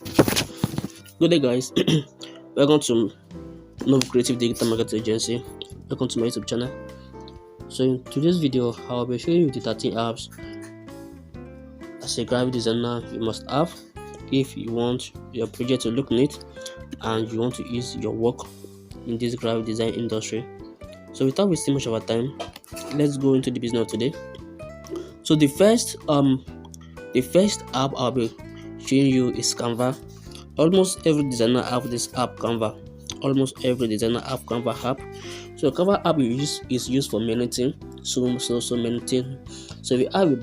Good day, guys. Welcome to Nov Creative Digital Marketing Agency. Welcome to my YouTube channel. So, in today's video, I'll be showing you the 13 apps as a graphic designer you must have if you want your project to look neat and you want to ease your work in this graphic design industry. So, without wasting much of our time, let's go into the business of today. So, the first app I'll be showing you is CANVA. Almost every designer have this app, CANVA. Almost every designer have CANVA app. So CANVA app is used for many things. So many things. So if you have a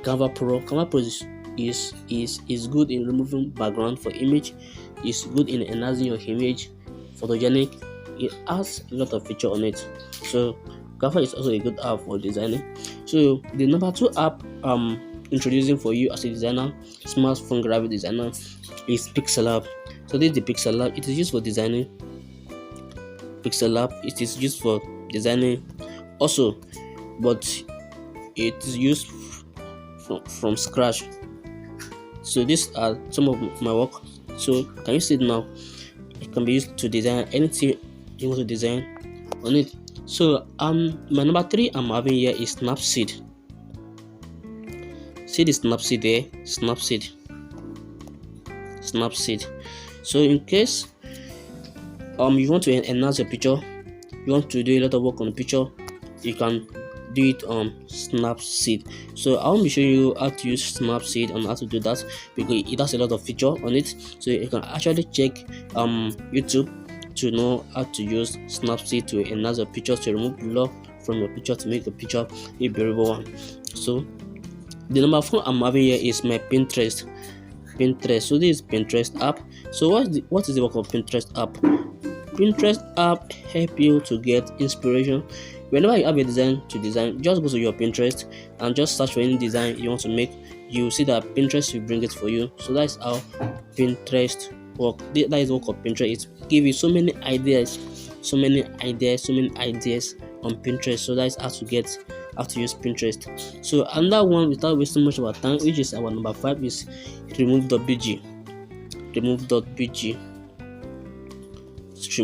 CANVA Pro. CANVA Pro is good in removing background for image. It's good in enhancing your image, photogenic. It has a lot of feature on it. So CANVA is also a good app for designing. So the number 2 app introducing for you as a designer, smartphone graphic designer, is Pixellab. So this is the Pixellab. It is used for designing. Pixellab, it is used for designing also, but it is used from scratch. So these are some of my work. So can you see it now? It can be used to design anything you want to design on it. So my number 3 I'm having here is Snapseed. See the Snapseed there, Snapseed. So in case you want to enhance your picture, you want to do a lot of work on the picture, you can do it on Snapseed. So I will be showing you how to use Snapseed and how to do that, because it has a lot of feature on it. So you can actually check YouTube to know how to use Snapseed to enhance your picture, to remove blur from your picture, to make your picture a beautiful one. So the number 4 I'm having here is my Pinterest. So this is Pinterest app. So what is the work of Pinterest app? Pinterest app help you to get inspiration. Whenever you have a design to design, just go to your Pinterest and just search for any design you want to make. You see that Pinterest will bring it for you. So that's how Pinterest work. That is the work of Pinterest. It gives you so many ideas on Pinterest. So that's how to use Pinterest. So another one, without wasting much of our time, which is our number 5, is REMOVE.BG. REMOVE.BG. So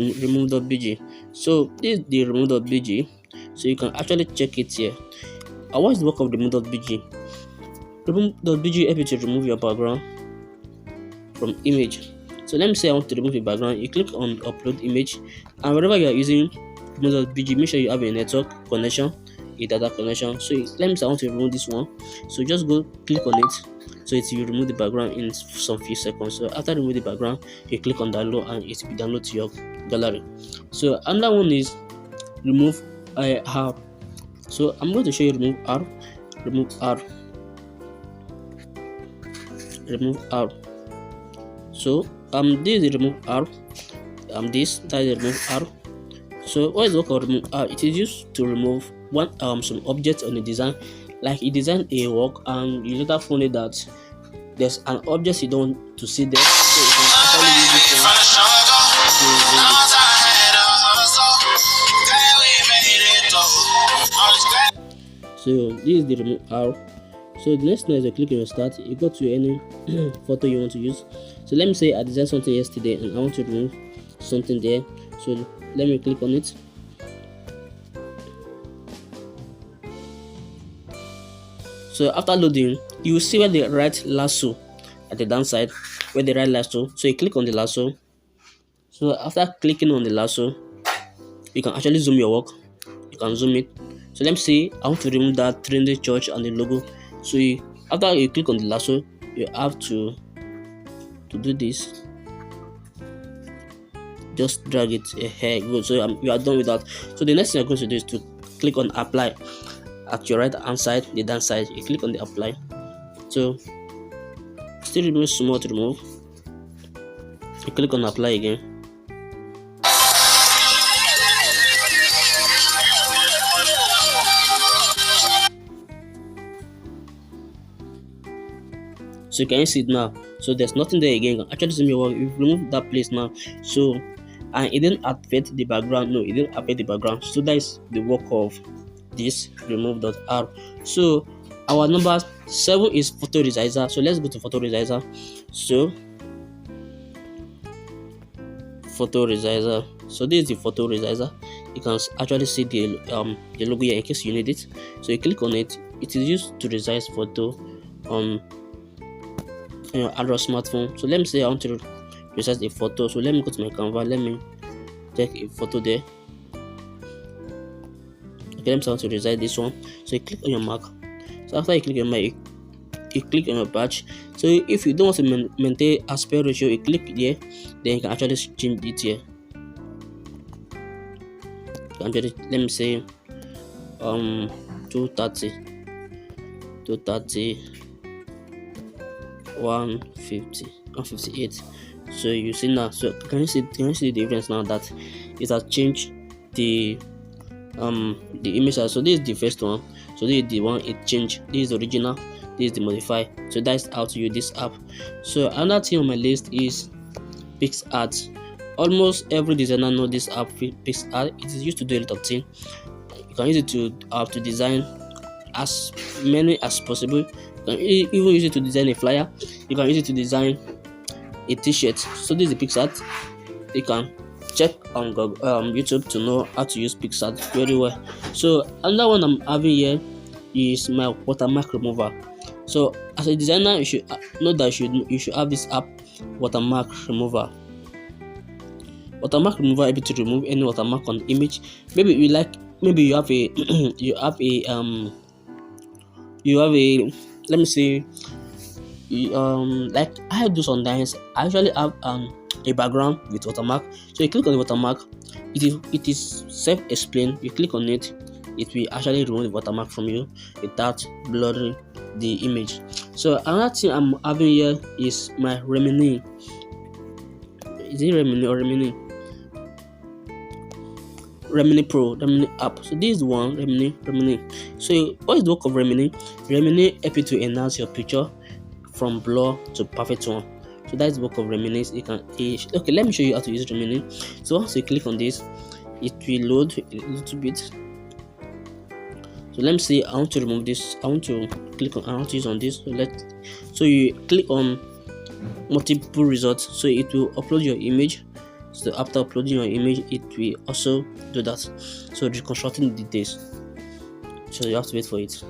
this is the REMOVE.BG. So you can actually check it here. What is the work of REMOVE.BG? REMOVE.BG helps you to remove your background from image. So let me say I want to remove the background. You click on upload image, and wherever you are using REMOVE.BG, make sure you have a network connection, a data connection. So let me say I want to remove this one. So just go click on it. So it will remove the background in some few seconds. So after remove the background, you click on download and it will be download to your gallery. So another one is remove R. So I'm going to show you remove R. So this is remove R. That is remove R. So what is the work of remove R? It is used to remove some objects on the design. Like you design a work and you later find it that there's an object you don't want to see there. So you can actually use this one to remove it. So this is the remove R. So the next thing is you click on your start. You go to any photo you want to use. So let me say I designed something yesterday and I want to remove something there. So let me click on it. So after loading, you will see where the right lasso at the downside, where the right lasso. So you click on the lasso. So after clicking on the lasso, you can actually zoom your work. You can zoom it. So let me say I want to remove that trendy church and the logo. So after you click on the lasso, you have to do this. Just drag it here. Good. So you are done with that. So the next thing you're going to do is to click on apply. At your right hand side, the down side, you click on the apply. So still remove small to remove. You click on apply again. So you can see it now. So there's nothing there again. You can actually zoom your work. You've removed that place now. So and it didn't affect the background. No, it didn't affect the background. So that is the work of this remove.r. So our number 7 is photo resizer. So let's go to photo resizer. So photo resizer. So this is the photo resizer. You can actually see the logo here in case you need it. So you click on it. It is used to resize photo on your Android smartphone. So let me say I want to resize a photo. So let me go to my CANVA. Let me take a photo there. Okay, let me say I want to resize this one. So you click on your mark. So after you click on my, you click on your batch. So if you don't want to maintain aspect ratio, you click here. Then you can actually change it here. Let me say 230, 150, 158. So you see now. So can you see the difference now that it has changed the image. So this is the first one. So this is the one it changed. This is the original. This is the modify. So that's how to use this app. So another thing on my list is Pixellab. Almost every designer knows this app, Pixellab. It is used to do a lot of things. You can use it to design as many as possible. You can even use it to design a flyer. You can use it to design a t-shirt. So this is the Pixellab. You can check on YouTube to know how to use Pixellab very well. So another one I'm having here is my watermark remover. So as a designer, you should know that you should have this app, watermark remover. Watermark remover able to remove any watermark on the image. Maybe you have a let me say like I do sometimes. I actually have a background with watermark. So you click on the watermark. It is self-explained. You click on it, it will actually remove the watermark from you without blurring the image. So another thing I'm having here is my Remini. Is it Remini or Remini? Remini Pro, Remini app. So this is the one, Remini. So what is the work of Remini? Remini help you to enhance your picture from blur to perfect one. So that's the work of Remini. You can okay. Let me show you how to use Remini. So once you click on this, it will load a little bit. So let me say I want to remove this. I want to use on this. So you click on multiple results. So it will upload your image. So after uploading your image, it will also do that. So reconstructing the details. So you have to wait for it.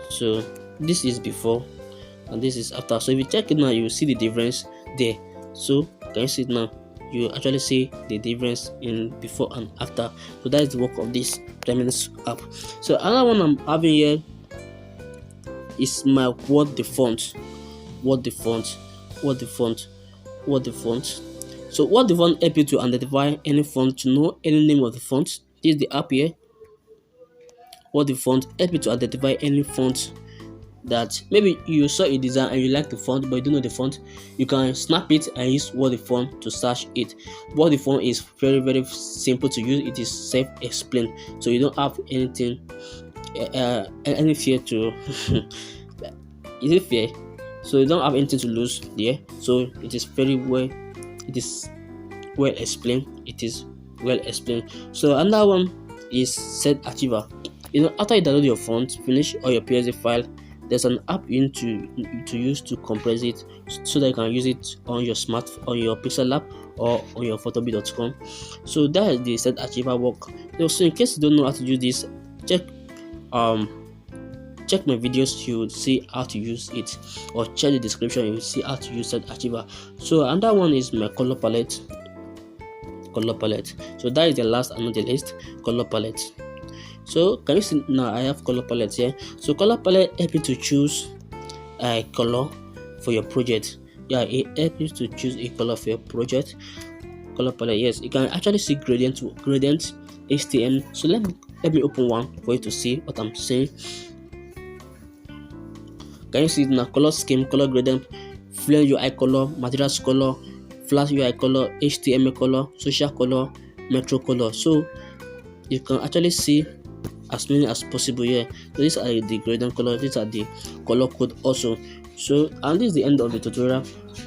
So this is before and this is after. So if you check it now, you will see the difference there. So can you see it now? You actually see the difference in before and after. So that is the work of this Remini app. So another one I'm having here is my word the font. So what the font help you to identify any font, to know any name of the font. This is the app here. What the font help you to identify any font that maybe you saw a design and you like the font but you don't know the font. You can snap it and use what the font to search it. What the font is very, very simple to use. It is self-explained, so you don't have anything any fear to is it fair? So you don't have anything to lose there. So it is very well. It is well explained. So another one is Zachiver. After you download your font, finish or your PSD file, there's an app you need to use to compress it so that you can use it on your Pixellab or on your Photopea.com. So that is the Zachiver work. So in case you don't know how to use this, check my videos, you will see how to use it, or check the description, you will see how to use Zachiver. So another one is my color palette. So that is the last and not the least, color palette. So can you see now I have color palette here. So color palette help you to choose a color for your project. Yeah, it helps you to choose a color for your project. Color palette, yes, you can actually see gradient HTML. So let me open one for you to see what I'm saying. Can you see it now? Color scheme, color gradient, Fluent UI color, materials color, Flash UI color, HTML color, social color, metro color. So you can actually see as many as possible here. So these are the gradient color, these are the color code also. So and this is the end of the tutorial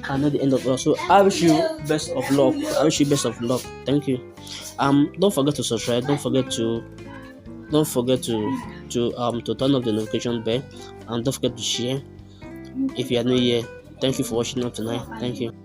and not the end of it. So I wish you best of luck. Thank you. Don't forget to subscribe, don't forget to don't forget to turn off the notification bell, and don't forget to share if you are new here. Thank you for watching up tonight. Thank you.